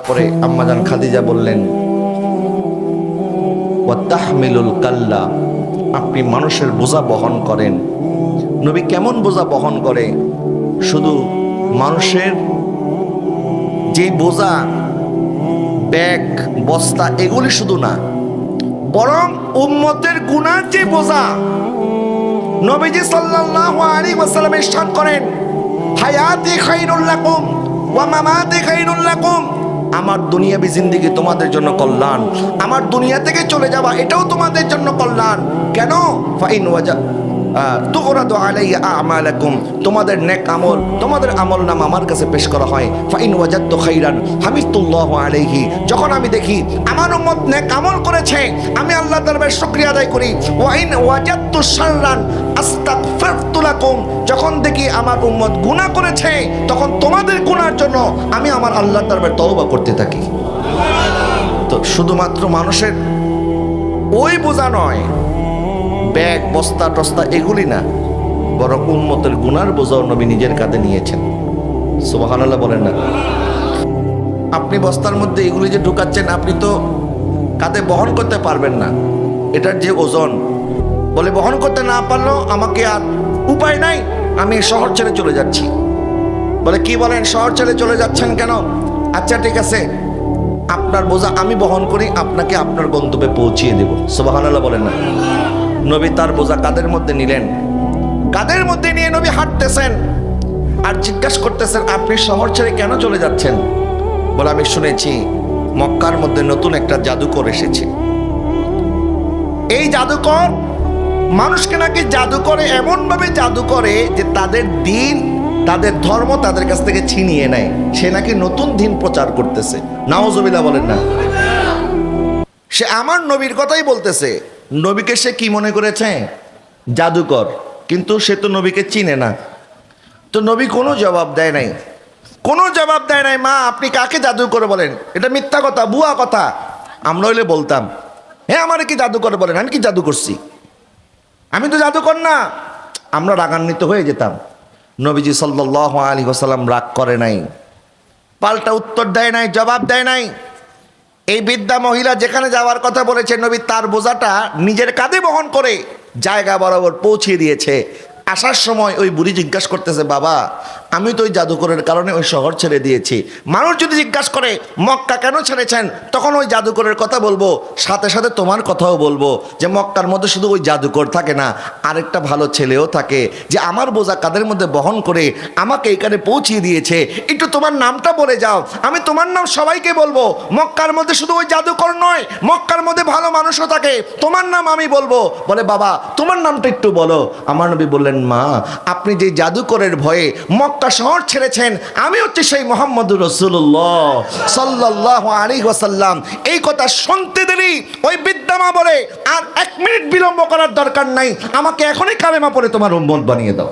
তারপরে আম্মাজান খাদিজা বললেন, ওয়া তাহমিলুল কাল্লা, আপনি মানুষের বোঝা বহন করেন। নবী কেমন বোঝা বহন করে? শুধু মানুষের যে বোঝা, ব্যাগ, বস্তা, এগুলি শুধু না, বরং উম্মতের গুনার যে বোঝা। নবীজি সাল্লাল্লাহু আলাইহি ওয়াসাল্লাম ইরশাদ করেন, হায়াতি খায়রুল লাকুম ওয়া মামাতি খায়রুল লাকুম, আমার দুনিয়াবী জিন্দেগি তোমাদের জন্য কল্যাণ, আমার দুনিয়া থেকে চলে যাওয়া এটাও তোমাদের জন্য কল্যাণ। কেন? ফাইন ওয়াজা তুরাদু আলাইয়া আমালাকুম, তোমাদের নেক আমল, তোমাদের আমল নাম আমার কাছে পেশ করা হয়। ফাইন ওয়াজাদতু খাইরান হামিদুল্লাহ আলাইহি, যখন আমি দেখি আমার উম্মত নেক আমল করেছে, আমি আল্লাহর দরবারে শুকরিয়া আদায় করি। ওয়াইন ওয়াজাদতু শাররান আস্তাগফিরতু লাকুম, যখন দেখি আমার উম্মত গুনাহ করেছে, তখন তোমাদের গুনার জন্য আমি আমার আল্লাহর দরবারে তওবা করতে থাকি। তো শুধুমাত্র মানুষের ওই বোঝা নয়, ব্যাগ, বস্তা টস্তা এগুলি না, বরং উম্মতের গুনার বোঝাও নবী নিজের কাঁধে নিয়েছেন। সুবহানাল্লাহ বলেন না? আপনি বস্তার মধ্যে এগুলি যে ঢুকাচ্ছেন, আপনি তো কাঁধে বহন করতে পারবেন না। এটার যে ওজন, বলে বহন করতে না পারলেও আমাকে আর উপায় নাই, আমি শহর ছেড়ে চলে যাচ্ছি। বলে কি বলেন, শহর ছেড়ে চলে যাচ্ছেন কেন? আচ্ছা ঠিক আছে, আপনার বোঝা আমি বহন করি, আপনাকে আপনার গন্তব্যে পৌঁছিয়ে দেব। সুবহানাল্লাহ বলেন না? নবী তার বোঝা কাঁধের মধ্যে নিলেন, কাঁধের মধ্যে নিয়ে নবী হাঁটতেছেন আর জিজ্ঞাসা করতেছেন, আপনি শহর ছেড়ে কেন চলে যাচ্ছেন? বলে আমি শুনেছি মক্কার মধ্যে নতুন একটা জাদুকর এসেছে। এই জাদুকর মানুষকে নাকি জাদু করে, এমন ভাবে জাদু করে যে তাদের দিন, তাদের ধর্ম তাদের কাছ থেকে ছিনিয়ে নেয়। সে নাকি নতুন দিন প্রচার করতেছে। নাউজুবিল্লাহ বলেন না? সে আমার নবীর কথাই বলতেছে। নবীকে সে কি মনে করেছে? জাদুকর। কিন্তু সে তো নবীকে চিনে না। তো নবী কোনো জবাব দেয় নাই, কোনো জবাব দেয় নাই। মা, আপনি কাকে জাদু করে বলেন? এটা মিথ্যা কথা, ভুয়া কথা। আমরা হইলে বলতাম, হ্যাঁ আমার কি জাদু করে বলেন, আমি কি জাদু করছি? আমি তো জাদুকর না। আমরা রাগান্বিত হয়ে যেতাম। নবীজি সাল্লাল্লাহু আলাইহি ওয়াসাল্লাম রাগ করে নাই, পাল্টা উত্তর দেয় নাই, জবাব দেয় নাই। এই বৃদ্ধা মহিলা যেখানে যাওয়ার কথা বলেছে, নবী তার বোঝাটা নিজের কাঁধে বহন করে জায়গা বরাবর পৌঁছিয়ে দিয়েছে। আসার সময় ওই বুড়ি জিজ্ঞাসা করতেছে, বাবা আমি তো ওই জাদুকরের কারণে ওই শহর ছেড়ে দিয়েছি। মানুষ যদি জিজ্ঞাসা করে মক্কা কেন ছেড়েছেন, তখন ওই জাদুকরের কথা বলবো, সাথে সাথে তোমার কথাও বলবো যে মক্কার মধ্যে শুধু ওই জাদুকর থাকে না, আরেকটা ভালো ছেলেও থাকে যে আমার বোঝা কাঁধের মধ্যে বহন করে আমাকে এইখানে পৌঁছিয়ে দিয়েছে। একটু তোমার নামটা বলে যাও, আমি তোমার নাম সবাইকে বলবো। মক্কার মধ্যে শুধু ওই জাদুকর নয়, মক্কার মধ্যে ভালো মানুষও থাকে, তোমার নাম আমি বলবো। বলে বাবা তোমার নামটা একটু বলো। আমার নবী বললেন, মা আপনি যে জাদুকরের ভয়ে মক্কা শহর ছেড়েছেন, আমি হচ্ছে সেই মুহাম্মদুর রাসূলুল্লাহ সাল্লাল্লাহু আলাইহি ওয়াসাল্লাম। এই কথা শুনতে দেরি ওই বৃদ্ধা মা বলে, আর 1 মিনিট বিলম্ব করার দরকার নাই, আমাকে এখনই কালেমা পড়ে তোমার উম্মত বানিয়ে দাও।